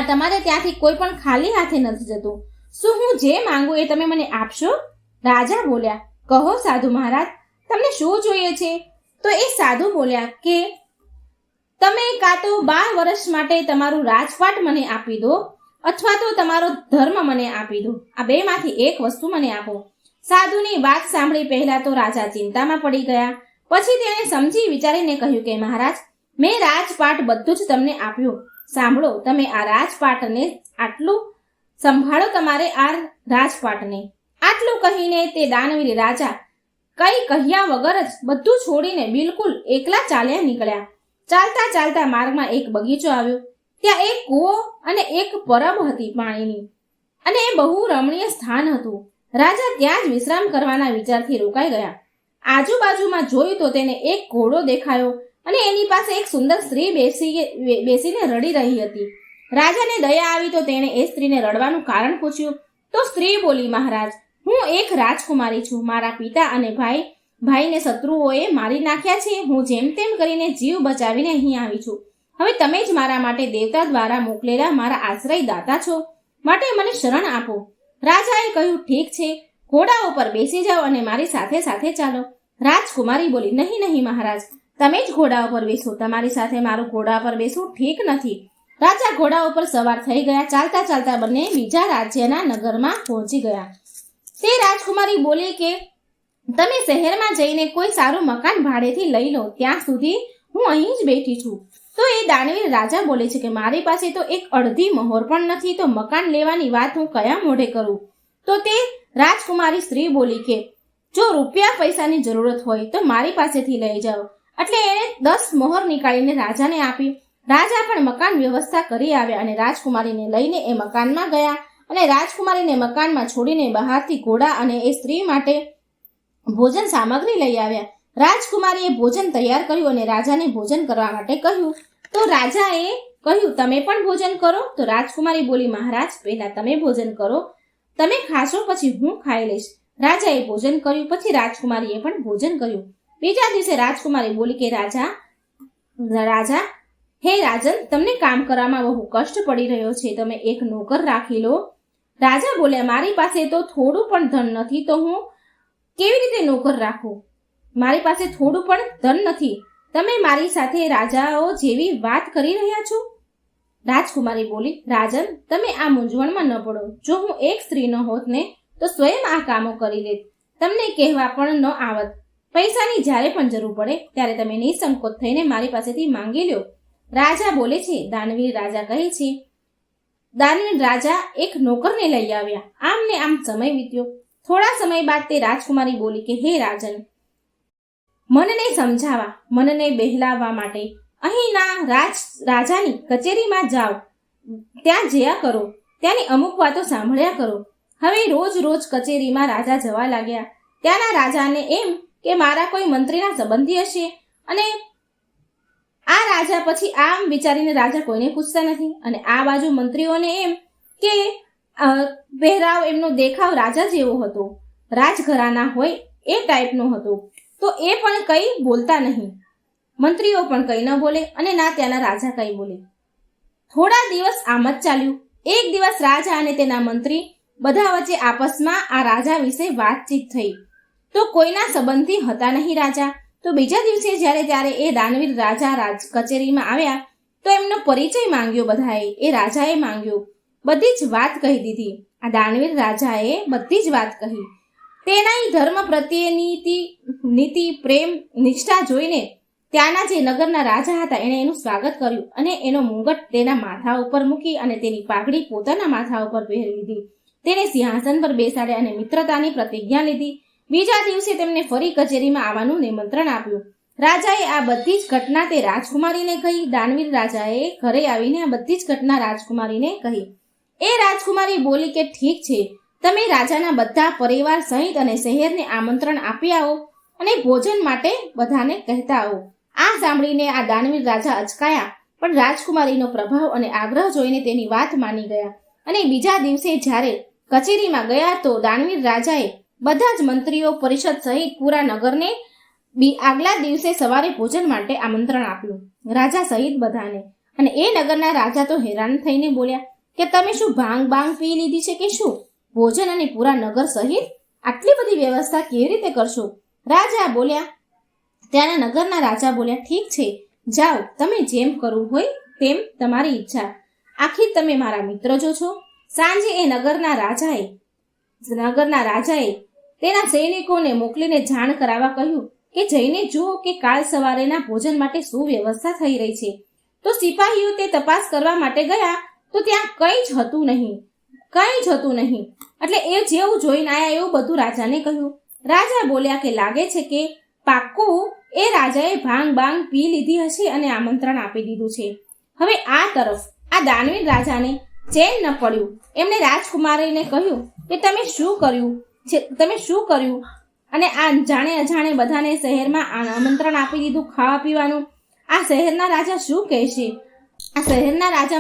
તમારે ત્યાંથી કોઈ પણ ખાલી હાથે નથી જતું. શું હું જે માંગુ એ તમે મને આપશો? રાજા બોલ્યા, કહો સાધુ મહારાજ, તમને શું જોઈએ છે? તો એ સાધુ બોલ્યા કે તમે કાં તો 12 વર્ષ માટે તમારું રાજપાટ મને આપી દો અથવા તો તમારો ધર્મ મને આપી દો. આ બેમાંથી એક વસ્તુ મને આપો. સાધુની વાત સાંભળી પહેલા તો રાજા ચિંતામાં પડી ગયા. પછી તેણે સમજી વિચારીને કહ્યું કે મહારાજ, મેં રાજપાટ બધું જ તમને આપ્યું. સાંભળો, તમે આ રાજપાટને આટલું સંભાળો, તમારે આ રાજપાટને. આટલું કહીને તે દાનવીર રાજા કઈ કહ્યા વગર જ બધું છોડીને બિલકુલ એકલા ચાલ્યા નીકળ્યા. ચાલતા ચાલતા માર્ગમાં એક બગીચો આવ્યો. ત્યાં એક કૂવો અને એક પરબ હતી પાણીની અને એ બહુ રમણીય સ્થાન હતું. રાજા ત્યાં જ વિશ્રામ કરવાના વિચારથી રોકાઈ ગયા. આજુબાજુમાં જોયું તો તેને એક ઘોડો દેખાયો અને એની પાસે એક સુંદર સ્ત્રી બેસીને રડી રહી હતી. રાજાને દયા આવી તો તેણે એ સ્ત્રીને રડવાનું કારણ પૂછ્યું. તો સ્ત્રી બોલી, મહારાજ, હું એક રાજકુમારી છું. મારા પિતા અને ભાઈને શત્રુઓએ મારી નાખ્યા છે. હું જેમ તેમ કરીને જીવ બચાવીને અહીં આવી છું. હવે તમે જ મારા માટે દેવતા દ્વારા મોકલેલા મારા આશ્રય દાતા છો, માટે મને શરણ આપો. રાજાએ કહ્યું, ઠીક છે, ઘોડા ઉપર બેસી જાઓ અને મારી સાથે સાથે ચાલો. રાજકુમારી બોલી, નહીં નહીં મહારાજ, તમે જ ઘોડા ઉપર બેસો. તમારી સાથે મારું ઘોડા પર બેસવું ઠીક નથી. રાજા ઘોડા ઉપર સવાર થઈ ગયા. ચાલતા ચાલતા બંને બીજા રાજ્યના નગરમાં પહોંચી ગયા. તે રાજકુમારી બોલી કે તમે શહેરમાં જઈને કોઈ સારું મકાન ભાડેથી લઈ લો, ત્યાં સુધી હું અહીં જ બેઠી છું. તો એ દાનવીર રાજા બોલે છે કે મારી પાસે તો એક અડધી મહોર પણ નથી, તો મકાન લેવાની વાત હું કયા મોઢે કરું? તો તે રાજકુમારી સ્ત્રી બોલી કે જો રૂપિયા પૈસાની જરૂરત હોય તો મારી પાસેથી લઈ જાઓ. એટલે એણે 10 મહોર નીકાળીને રાજાને આપી. રાજા પણ મકાન વ્યવસ્થા કરી આવ્યા અને રાજકુમારીને લઈને એ મકાનમાં ગયા અને રાજકુમારીને મકાનમાં છોડીને બહારથી ઘોડા અને એ સ્ત્રી માટે ભોજન સામગ્રી લઈ આવ્યા. રાજકુમારીએ ભોજન તૈયાર કર્યું અને રાજાને ભોજન કરવા માટે કહ્યું. તો રાજાએ કહ્યું, તમે પણ ભોજન કરો. તો રાજકુમારી બોલી, મહારાજ, પહેલા તમે ભોજન કરો. તમે ખાશો પછી હું ખાઈ લઈશ. રાજાએ ભોજન કર્યું. પછી રાજકુમારીએ પણ ભોજન કર્યું. બીજા દિવસે રાજકુમારી બોલી કે રાજા હે રાજન, તમને કામ કરવામાં બહુ કષ્ટ પડી રહ્યો છે, તમે એક નોકર રાખી લો. રાજા બોલ્યા, મારી પાસે તો થોડું પણ ધન નથી, તો હું કેવી રીતે નોકર રાખું? મારી પાસે થોડું પણ ધન નથી. તમે મારી સાથે રાજાઓ જેવી વાત કરી રહ્યા છો? રાજકુમારી બોલી, રાજન, તમે આ મૂંઝવણમાં ન પડો. જો હું એક સ્ત્રી ન હોત ને તો સ્વયં આ કામો કરી લેત, તમને કહેવા પણ ન આવત. પૈસાની જ્યારે પણ જરૂર પડે ત્યારે તમે નિસંકોચ થઈને મારી પાસેથી માંગી લો. રાજા બોલે છે. દાનવીર રાજા કહે છે. દાનવીર રાજા એક નોકરને લઈ આવ્યા. આમ ને આમ સમય વીત્યો. થોડા સમય બાદ તે રાજકુમારી બોલી કે, હે રાજન, મનને સમજાવવા, મનને બહેલાવવા માટે અહીંના રાજાની કચેરીમાં જાઓ, ત્યાં જયા કરો, ત્યાંની અમુક વાતો સાંભળ્યા કરો. હવે રોજ રોજ કચેરીમાં રાજા જવા લાગ્યા. ત્યાંના રાજાને એમ કે મારા કોઈ મંત્રીના સંબંધી હશે, અને આ રાજા પછી આમ વિચારીને રાજા કોઈને પૂછતા નથી. અને આ બાજુ મંત્રીઓને એમ કે પહેરાવ, એમનો દેખાવ રાજા જેવો હતો, રાજઘરાના હોય એ ટાઈપનો હતો, તો એ પણ કંઈ બોલતા નહીં. મંત્રીઓ પણ કંઈ ન બોલે અને ના ત્યાંના રાજા કંઈ બોલે. થોડા દિવસ આમ જ ચાલ્યું. એક દિવસ રાજા અને તેના મંત્રી બધા વચ્ચે આપસમાં આ રાજા વિશે વાતચીત થઈ, તો કોઈના સંબંધી હતા નહીં રાજા. તો બીજા દિવસે ત્યારે એ દાનવીર રાજા કચેરીમાં આવ્યા તો એમનો પરિચય માંગ્યો બધાએ. એ રાજાએ માંગ્યો, બધી જ વાત કહી દીધી. આ દાનવીર રાજાએ બધી જ વાત કહી. તેના ધર્મ પ્રત્યેની નીતિ, પ્રેમ, નિષ્ઠા જોઈને ત્યાંના જે નગરના રાજા હતા એણે એનું સ્વાગત કર્યું અને એનો મુંગટ તેના માથા ઉપર મૂકી અને તેની પાઘડી પોતાના માથા ઉપર પહેરી લીધી. તેને સિંહાસન પર બેસાડ્યા અને મિત્રતાની પ્રતિજ્ઞા લીધી. બીજા દિવસે તેમને ફરી કચેરીમાં આવવાનું નિમંત્રણ આપ્યું. રાજાએ આ બધી જ ઘટના તે રાજકુમારીને કહી. દાનવીર રાજાએ ઘરે આવીને આ બધી જ ઘટના રાજકુમારીને કહી. એ રાજકુમારી બોલી કે ઠીક છે, તમે રાજાના બધા પરિવાર સહિત અને શહેરને આમંત્રણ આપી આવો અને ભોજન માટે બધાને કહેતા આવો. આ સાંભળીને આ દાનવીર રાજા અચકાયા, પણ રાજકુમારીનો પ્રભાવ અને આગ્રહ જોઈને તેની વાત માની ગયા. અને બીજા દિવસે જ્યારે કચેરીમાં ગયા તો દાનવીર રાજાએ બધા જ મંત્રીઓ પરિષદ સહિત પૂરા નગરને આગલા દિવસે સવારે ભોજન માટે આમંત્રણ આપ્યું, રાજા સહિત બધાને. અને એ નગરના રાજા તો હેરાન થઈને બોલ્યા કે તમે શું ભાંગ પી લીધી છે કે શું? ભોજન અને પૂરા નગર સહિત આટલી બધી વ્યવસ્થા કેવી રીતે કરશો? રાજા બોલ્યા. ત્યાંના નગરના રાજા બોલ્યા, ઠીક છે, જાઓ, તમે જેમ કરવું હોય તેમ તમારી ઈચ્છા. આખી તમે મારા મિત્ર જો છો. સાંજે એ નગરના રાજાએ તેના સૈનિકોને મોકલીને જાણ કરાવવા કહ્યું કે જઈને જુઓ કે કાલ સવારેના ભોજન માટે શું વ્યવસ્થા થઈ રહી છે. તો સિપાહીઓ તે તપાસ કરવા માટે ગયા તો ત્યાં કંઈ જ હતું નહીં. એટલે એ જેવું જોઈને આયા એવું બધું રાજાને કહ્યું. રાજા બોલ્યા કે લાગે છે કે પાક્કું એ રાજાએ ભાંગ પી લીધી હશે અને આમંત્રણ આપી દીધું છે. હવે આ તરફ આ દાનવીર રાજાને ચેન ન પડ્યું. એમણે રાજકુમારીને કહ્યું કે તમે શું કર્યું અને આ જાણે અજાણે બધાને શહેરમાં આમંત્રણ આપી દીધું ખાવા પીવાનું. આ શહેરના રાજા શું કહેશે?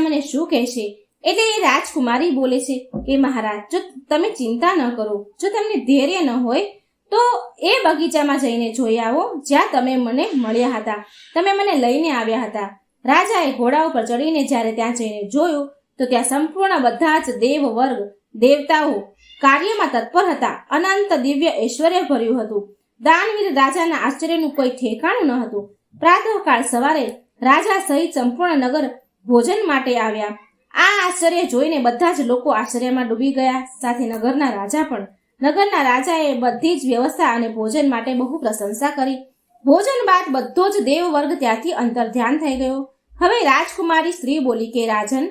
મને શું કહેશે? એટલે એ રાજકુમારી બોલે છે કે મહારાજ, જો તમે ચિંતા ન કરો, જો તમને ધૈર્ય ન હોય તો એ બગીચામાં જઈને જોઈ આવો જ્યાં તમે મને મળ્યા હતા, તમે મને લઈને આવ્યા હતા. રાજાએ ઘોડા ઉપર ચડીને જ્યારે ત્યાં જઈને જોયું તો ત્યાં સંપૂર્ણ બધા જ દેવવર્ગ, દેવતાઓ કાર્યમાં તત્પર હતા. અનંત દિવ્ય ઐશ્વર્ય ભર્યું હતું. દાનવીર રાજાના આશ્ચર્યનું કોઈ ઠેકાણું ન હતું. પ્રાતઃકાળ સવારે રાજા સહિત સંપૂર્ણ નગર ભોજન માટે આવ્યા. આ આશ્ચર્ય જોઈને બધા જ લોકો આશ્ચર્યમાં ડૂબી ગયા, સાથે નગરના રાજા પણ. નગરના રાજાએ બધી જ વ્યવસ્થા અને ભોજન માટે બહુ પ્રશંસા કરી. ભોજન બાદ બધો જ દેવવર્ગ ત્યાંથી અંતર્ધ્યાન થઈ ગયો. હવે રાજકુમારી સ્ત્રી બોલી કે રાજન,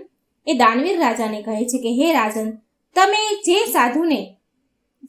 એ દાનવીર રાજાને કહે છે કે હે રાજન, તમે જે સાધુને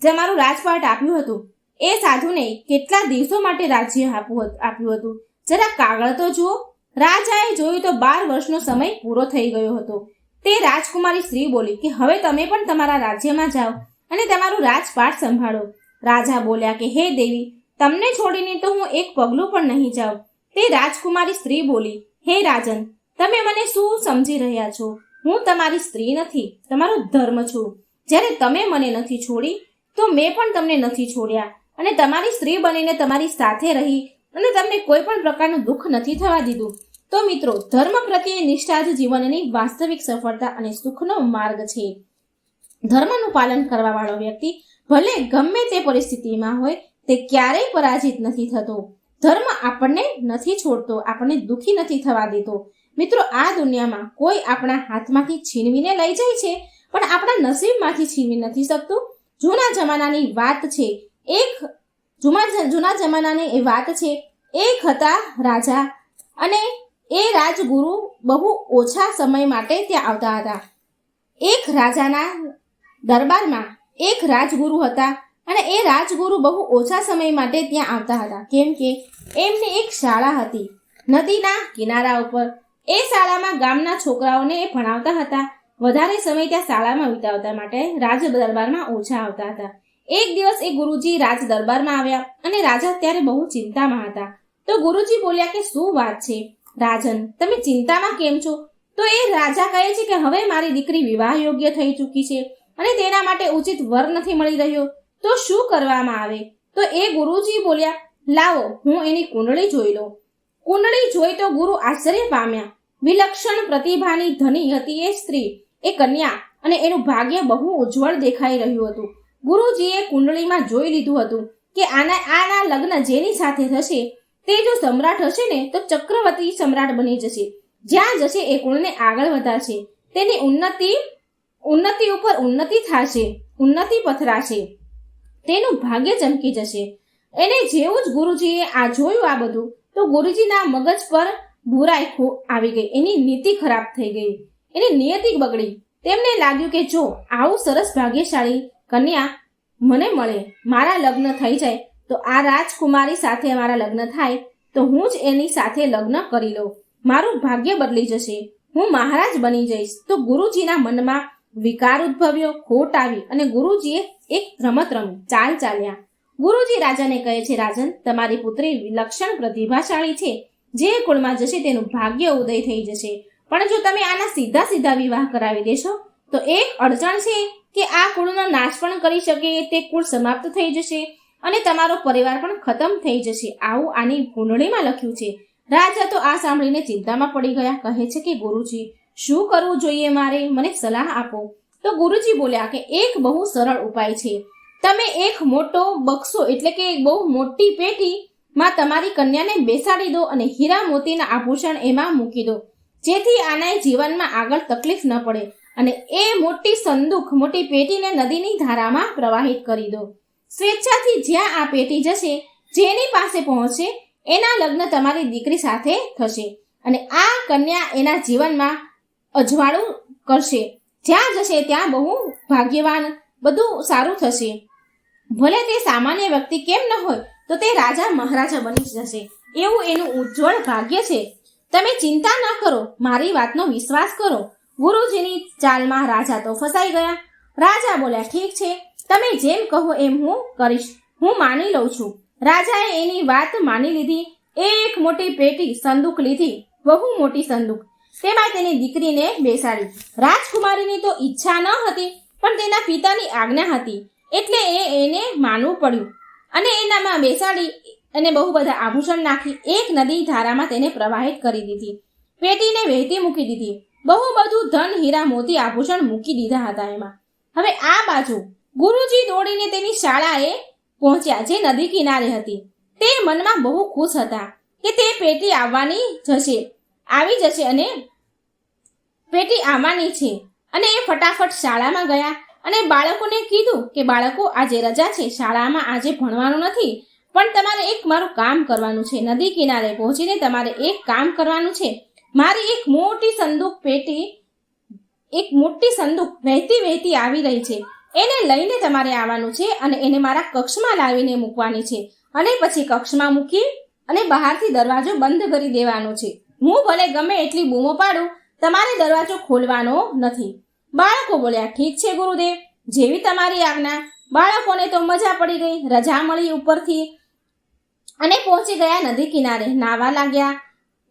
તમારું રાજપાટ આપ્યું હતું એ સાધુને કેટલા દિવસો માટે રાજ્ય આપ્યું હતું? જરા કાગળ તો જુઓ. રાજાએ જોયું તો 12 વર્ષનો સમય પૂરો થઈ ગયો હતો. તે રાજકુમારી સ્ત્રી બોલી કે હવે તમે પણ તમારા રાજ્યમાં જાઓ અને તમારું રાજપાટ સંભાળો. રાજા બોલ્યા કે હે દેવી, તમને છોડીને તો હું એક પગલું પણ નહીં જાઉં. તે રાજકુમારી સ્ત્રી બોલી, હે રાજન, તમે મને શું સમજી રહ્યા છો? હું તમારી સ્ત્રી નથી, તમારો ધર્મ છું. જ્યારે તમે મને નથી છોડી તો મેં પણ તમને નથી છોડ્યા અને તમારી સ્ત્રી બનીને તમારી સાથે રહી અને તમને કોઈ પણ પ્રકારનું દુઃખ નથી થવા દીધું. તો મિત્રો, ધર્મ પ્રત્યે નિષ્ઠા જ જીવનની વાસ્તવિક સફળતા અને સુખનો માર્ગ છે. ધર્મનું પાલન કરવા વાળો વ્યક્તિ ભલે ગમે તે પરિસ્થિતિમાં હોય તે ક્યારેય પરાજિત નથી થતો. ધર્મ આપણને નથી છોડતો, આપણને દુઃખી નથી થવા દેતો. મિત્રો, આ દુનિયામાં કોઈ આપણા હાથમાંથી છીનવીને લઈ જાય છે, પણ આપણા નસીબમાંથી છીનવી નથી શકતું. જૂના જમાનાની વાત છે. એક હતા રાજા, અને એ રાજગુરુ બહુ ઓછા સમય માટે ત્યાં આવતા હતા. એક રાજાના દરબારમાં એક રાજગુરુ હતા, અને એ રાજગુરુ બહુ ઓછા સમય માટે ત્યાં આવતા હતા, કેમ કે એમની એક શાળા હતી નદીના કિનારા ઉપર. એ શાળામાં ગામના છોકરાઓને એ ભણાવતા હતા. વધારે સમય ત્યાં શાળામાં વિતાવતા માટે રાજ દરબારમાં ઓછા આવતા હતા. એક દિવસ એ ગુરુજી રાજ દરબારમાં આવ્યા, અને રાજા ત્યારે બહુ ચિંતામાં હતા. તો ગુરુજી બોલ્યા કે શું વાત છે રાજન, તમે ચિંતામાં કેમ છો? તો એ રાજા કહે છે કે હવે મારી દીકરી વિવાહ યોગ્ય થઈ ચૂકી છે, અને તેના માટે ઉચિત વર નથી મળી રહ્યો, તો શું કરવામાં આવે? તો એ ગુરુજી બોલ્યા, લાવો હું એની કુંડળી જોઈ લઉં. કુંડળી જોઈ તો ગુરુ આશ્ચર્ય પામ્યા. વિલક્ષણ પ્રતિભાની ધની હતી એ સ્ત્રી, એ કન્યા, અને એનું ભાગ્ય બહુ ઉજ્જવળ દેખાઈ રહ્યું હતું. ગુરુજીએ કુંડળીમાં જોઈ લીધું હતું કે આના લગ્ન જેની સાથે થશે તે જો સમ્રાટ હશે ને તો ચક્રવર્તી સમ્રાટ બની જશે. જ્યાં જશે એ કુળને આગળ વધારશે, તેની ઉન્નતિ ઉપર ઉન્નતિ થશે, ઉન્નતિ પથરાશે, તેનું ભાગ્ય ચમકી જશે. એને જેવું જ ગુરુજીએ આ જોયું આ બધું, તો ગુરુજીના મગજ પર બુરાઈ આવી ગઈ. એની નીતિ ખરાબ થઈ ગઈ, એની નિયતિ બગડી. તેમને લાગ્યું કે જો આવું સરસ ભાગ્યશાળી કન્યા મને મળે, મારા લગ્ન થઈ જાય, તો આ રાજકુમારી સાથે મારા લગ્ન થાય તો હું જ એની સાથે લગ્ન કરી લઉં. મારું ભાગ્ય બદલી જશે, હું મહારાજ બની જઈશ. તો ગુરુજીના મનમાં વિકાર ઉદ્ભવ્યો, ખોટ આવી, અને ગુરુજીએ એક રમત રમી, ચાલ્યા. ગુરુજી રાજાને કહે છે, રાજન, તમારી પુત્રી વિલક્ષણ પ્રતિભાશાળી છે, જે કુળમાં જશે તેનું ભાગ્ય ઉદય થઈ જશે. પણ જો તમે આના સીધા વિવાહ કરાવી દેશો તો એક અડચણ છે કે આ કુળનો નાશ પણ કરી શકે, તે કુળ સમાપ્ત થઈ જશે, અને તમારો પરિવાર પણ ખતમ થઈ જશે. આવું આની કુંડળીમાં લખ્યું છે. રાજા તો આ સાંભળીને ચિંતામાં પડી ગયા. કહે છે કે ગુરુજી, શું કરવું જોઈએ મારે? મને સલાહ આપો. તો ગુરુજી બોલ્યા કે એક બહુ સરળ ઉપાય છે. તમે એક મોટો બક્સો એટલે કે બહુ મોટી પેટીમાં તમારી કન્યાને બેસાડી દો, અને હીરા મોતીના આભૂષણ એમાં મૂકી દો, જેથી આને જીવનમાં આગળ તકલીફ ન પડે. અને એ મોટી પેટીને નદીની ધારામાં પ્રવાહિત કરી દો. સ્વેચ્છાથી જ્યાં આ પેટી જશે, જેની પાસે પહોંચશે, એના લગ્ન તમારી દીકરી સાથે થશે, અને આ કન્યા એના જીવનમાં અજવાળું કરશે. જ્યાં જશે ત્યાં બહુ ભાગ્યવાન, બધું સારું થશે. ભલે તે સામાન્ય વ્યક્તિ કેમ ન હોય, તો તે રાજા મહારાજા બની જશે. એવું એનું ઉજ્જવળ ભાગ્ય છે. તમે ચિંતા ન કરો, મારી વાતનો વિશ્વાસ કરો. ગુરુજીની ચાલમાં રાજા તો ફસાઈ ગયા. રાજા બોલ્યા, ઠીક છે, તમે જેમ કહો એમ હું કરીશ, હું માની લઉં છું. રાજાએ એની વાત માની લીધી. એક મોટી પેટી સંદૂક લીધી, બહુ મોટી સંદૂક. તેમાં તેની દીકરીને બેસાડી. રાજકુમારીની તો ઈચ્છા ન હતી, પણ તેના પિતાની આજ્ઞા હતી, એટલે એને માનવું પડ્યું, અને એનામાં બેસાડી અને બહુ બધા આભૂષણ નાખી એક નદી ધારામાં તેને પ્રવાહિત કરી દીધી. પેટીને વહેતી મૂકી દીધી. બહુ બધું ધન, હીરા, મોતી, આભૂષણ મૂકી દીધા હતા એમાં. હવે આ બાજુ ગુરુજી દોડીને તેની શાળાએ પહોંચ્યા, જે નદી કિનારે હતી. તે મનમાં બહુ ખુશ હતા કે તે પેટી આવી જશે, અને પેટી આવવાની છે. અને એ ફટાફટ શાળામાં ગયા, અને બાળકોને કીધું કે બાળકો, આજે રજા છે, શાળામાં આજે ભણવાનું નથી, પણ તમારે એક મારું કામ કરવાનું છે. નદી કિનારે પહોંચીને તમારે એક કામ કરવાનું છે. મારી એક મોટી સંદૂક વહેતી આવી રહી છે, એને લઈને તમારે આવવાનું છે, અને એને મારા કક્ષમાં લાવીને મૂકવાની છે, અને પછી કક્ષમાં મૂકી અને બહારથી દરવાજો બંધ કરી દેવાનો છે. હું ભલે ગમે એટલી બૂમો પાડું, તમારે દરવાજો ખોલવાનો નથી. બાળકો બોલ્યા, ઠીક છે ગુરુદેવ, જેવી તમારી આજ્ઞા. બાળકોને તો મજા પડી ગઈ. રજા મળી ઉપરથી, અને પહોંચી ગયા નદી કિનારે. નાવા લાગ્યા.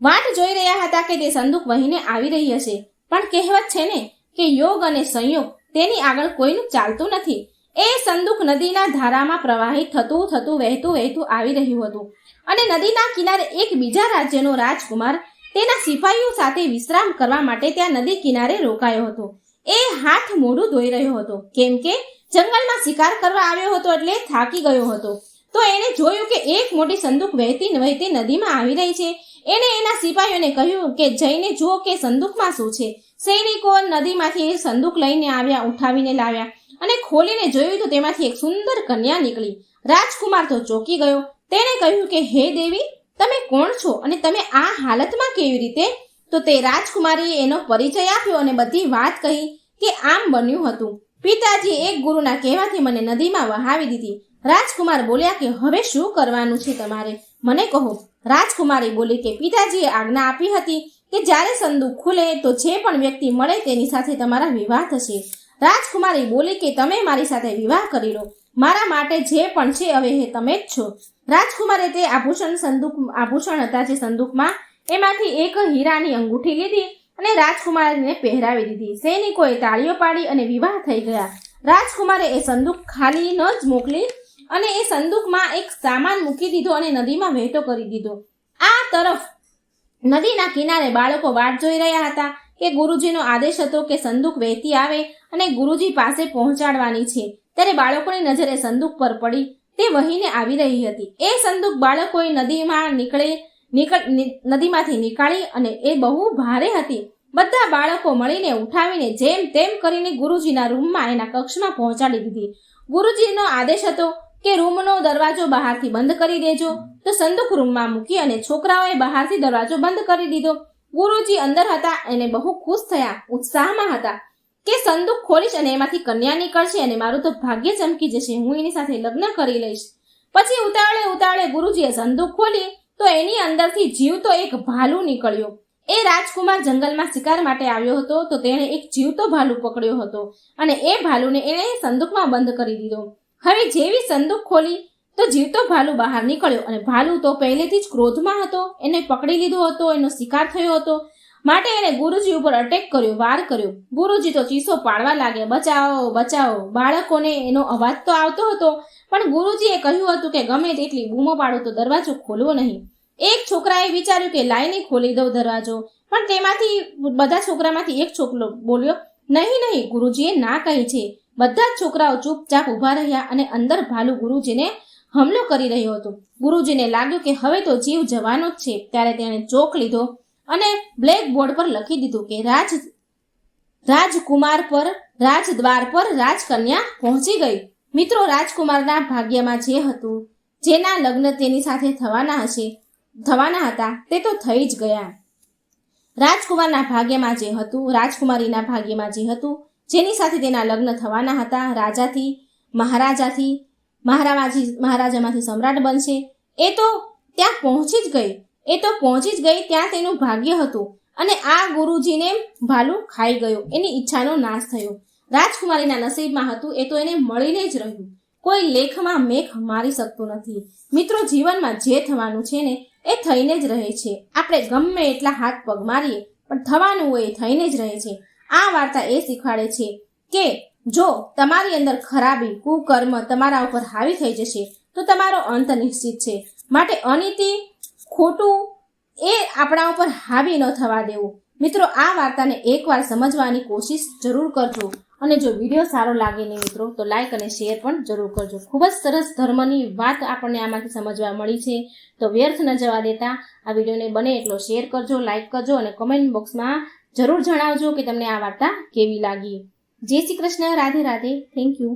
વાટ જોઈ રહ્યા હતા કે તે સંદૂક વહીને આવી રહી હશે. પણ કહેવત છે ને કે યોગ અને સંયોગ, તેની આગળ કોઈનું ચાલતું નથી. એ સંદૂક નદીના ધારામાં પ્રવાહિત થતું વહેતું આવી રહ્યું હતું. અને નદીના કિનારે એક બીજા રાજ્યનો રાજકુમાર તેના સિપાહીઓ સાથે વિશ્રામ કરવા માટે ત્યાં નદી કિનારે રોકાયો હતો. એ હાથ મોઢું ધોઈ રહ્યો હતો, કેમ કે જંગલમાં શિકાર કરવા આવ્યો હતો એટલે થાકી ગયો હતો. તો એણે જોયું કે એક મોટી સંદૂક વહેતી વહેતી નદીમાં આવી રહી છે. એણે એના સિપાહીઓને કહ્યું કે જઈને જુઓ કે સંદૂકમાં શું છે. સૈનિકો નદીમાંથી એ સંદૂક લઈને આવ્યા, ઉઠાવીને લાવ્યા અને ખોલીને જોયું તો તેમાંથી એક સુંદર કન્યા નીકળી. રાજકુમાર તો ચોંકી ગયો. તેણે કહ્યું કે હે દેવી, તમે કોણ છો અને તમે આ હાલતમાં કેવી રીતે? તો તે રાજકુમારીએ એનો પરિચય આપ્યો અને બધી વાત કહી કે આમ બન્યું હતું. પિતાજી એક ગુરુના કહેવાથી મને નદીમાં વહાવી દીધી. રાજકુમાર બોલ્યા કે હવે શું કરવાનું છે તમારે, મને કહો. રાજકુમારી બોલી કે પિતાજીએ આજ્ઞા આપી હતી કે જ્યારે સંદૂક ખુલે તો જે પણ વ્યક્તિ મળે તેની સાથે તમારા વિવાહ થશે. રાજકુમારી બોલી કે તમે મારી સાથે વિવાહ કરી લો. મારા માટે જે પણ છે હવે એ તમે જ છો. રાજકુમારે તે આભૂષણ હતા જે સંદૂકમાં, એમાંથી એક હીરાની અંગૂઠી લીધી અને રાજકુમારીને પહેરાવી દીધી. સૈનિકોએ તાળીઓ પાડી અને વિવાહ થઈ ગયા. રાજકુમારે એ સંદૂક ખાલી ન જ મોકલી અને એ સંદૂકમાં એક સામાન મૂકી દીધો અને નદીમાં વહેતો કરી દીધો. આ તરફ નદીના કિનારે બાળકો વાટ જોઈ રહ્યા હતા કે ગુરુજીનો આદેશ હતો કે સંદૂક વહેતી આવે અને ગુરુજી પાસે પહોંચાડવાની છે. ત્યારે બાળકોની નજરે સંદૂક પર પડી. તે વહીને આવી રહી હતી. એ સંદૂક બાળકોએ નદીમાંથી નીકાળી અને એ બહુ ભારે હતી. બધા બાળકો મળીને ઉઠાવીને જેમ તેમ કરીને ગુરુજીના રૂમમાં એના કક્ષમાં પહોંચાડી દીધી. ગુરુજીનો આદેશ હતો કે રૂમનો દરવાજો બહારથી બંધ કરી દેજો. તો સંદૂક રૂમમાં મૂકી અને છોકરાઓએ બહારથી દરવાજો બંધ કરી દીધો. ગુરુજી અંદર હતા અને બહુ ખુશ થયા, ઉત્સાહમાં હતા કે સંદૂક ખોલીશ અને એમાંથી કન્યા નીકળશે અને મારું તો ભાગ્ય ચમકી જશે, હું એની સાથે લગ્ન કરી લઈશ. પછી ઉતાવળે ગુરુજીએ સંદૂક ખોલી તો એની અંદરથી જીવતો એક ભાલુ નીકળ્યો. એ રાજકુમાર જંગલમાં શિકાર માટે આવ્યો હતો તો તેણે એક જીવતો ભાલુ પકડ્યો હતો અને એ ભાલુને એણે સંદૂકમાં બંધ કરી દીધો. હવે જેવી સંદૂક ખોલી તો જીવતો ભાલુ બહાર નીકળ્યો અને ભાલુ તો પહેલેથી જ ક્રોધમાં હતો. એને પકડી લીધો હતો, એનો શિકાર થયો હતો, માટે એણે ગુરુજી ઉપર અટેક કર્યો, વાર કર્યો. ગુરુજી તો ચીસો પાડવા લાગ્યા, બચાવો બચાવો. બાળકોને એનો અવાજ તો આવતો હતો, પણ ગુરુજીએ કહ્યું હતું કે ગમે તેટલી બૂમો પાડો તો દરવાજો ખોલવો નહીં. એક છોકરાએ વિચાર્યું કે લાઈને ખોલી દઉં દરવાજો, પણ તેમાંથી બધા છોકરામાંથી એક છોકરો બોલ્યો નહીં, ગુરુજીએ ના કહી છે. બધા જ છોકરાઓ ચૂપચાપ ઊભા રહ્યા અને અંદર ભાલુ ગુરુજીને હુમલો કરી રહ્યો હતો. ગુરુજીને લાગ્યું કે હવે તો જીવ જવાનો જ છે. ત્યારે તેણે ચોક લીધો અને બ્લેક બોર્ડ પર લખી દીધું કે રાજકુમાર પર રાજદ્વાર પર રાજકન્યા પહોંચી ગઈ. મિત્રો, રાજકુમારના ભાગ્યમાં જે હતું, જેના લગ્ન તેની સાથે થવાના હતા તે તો થઈ જ ગયા. રાજકુમારના ભાગ્યમાં જે હતું, રાજકુમારીના ભાગ્યમાં જે હતું, જેની સાથે તેના લગ્ન થવાના હતા, રાજાથી મહારાજામાંથી સમ્રાટ બનશે, એ તો ત્યાં પહોંચી જ ગઈ. ત્યાં તેનું ભાગ્ય હતું અને આ ગુરુજીને ભાલુ ખાઈ ગયો. એની ઈચ્છાનો નાશ થયો. રાજકુમારીના નસીબમાં હતું એ તો એને મળીને જ રહ્યું. કોઈ લેખમાં મેખ મારી શકતું નથી. મિત્રો, જીવનમાં જે થવાનું છે ને એ થઈને જ રહે છે. આપણે ગમે એટલા હાથ પગ મારીએ પણ થવાનું હોય એ થઈને જ રહે છે. આ વાર્તા એ શીખવાડે છે કે જો તમારી અંદર ખરાબી, કુકર્મ તમારા ઉપર હાવી થઈ જશે તો તમારો અંત નિશ્ચિત છે. માટે અનીતિ, ખોટું એ આપણા ઉપર હાવી ન થવા દેવું. મિત્રો, આ વાર્તાને એકવાર સમજવાની કોશિશ જરૂર કરજો અને જો વિડીયો સારો લાગે ને મિત્રો તો લાઈક અને શેર પણ જરૂર કરજો. ખૂબ જ સરસ ધર્મની વાત આપણને આમાંથી સમજવા મળી છે. તો વ્યર્થ ન જવા દેતા આ વિડીયોને બને એટલો શેર કરજો, લાઈક કરજો અને કમેન્ટ બોક્સમાં જરૂર જણાવજો કે તમને આ વાર્તા કેવી લાગી. જય શ્રી કૃષ્ણ, રાધે રાધે, થેન્ક યુ.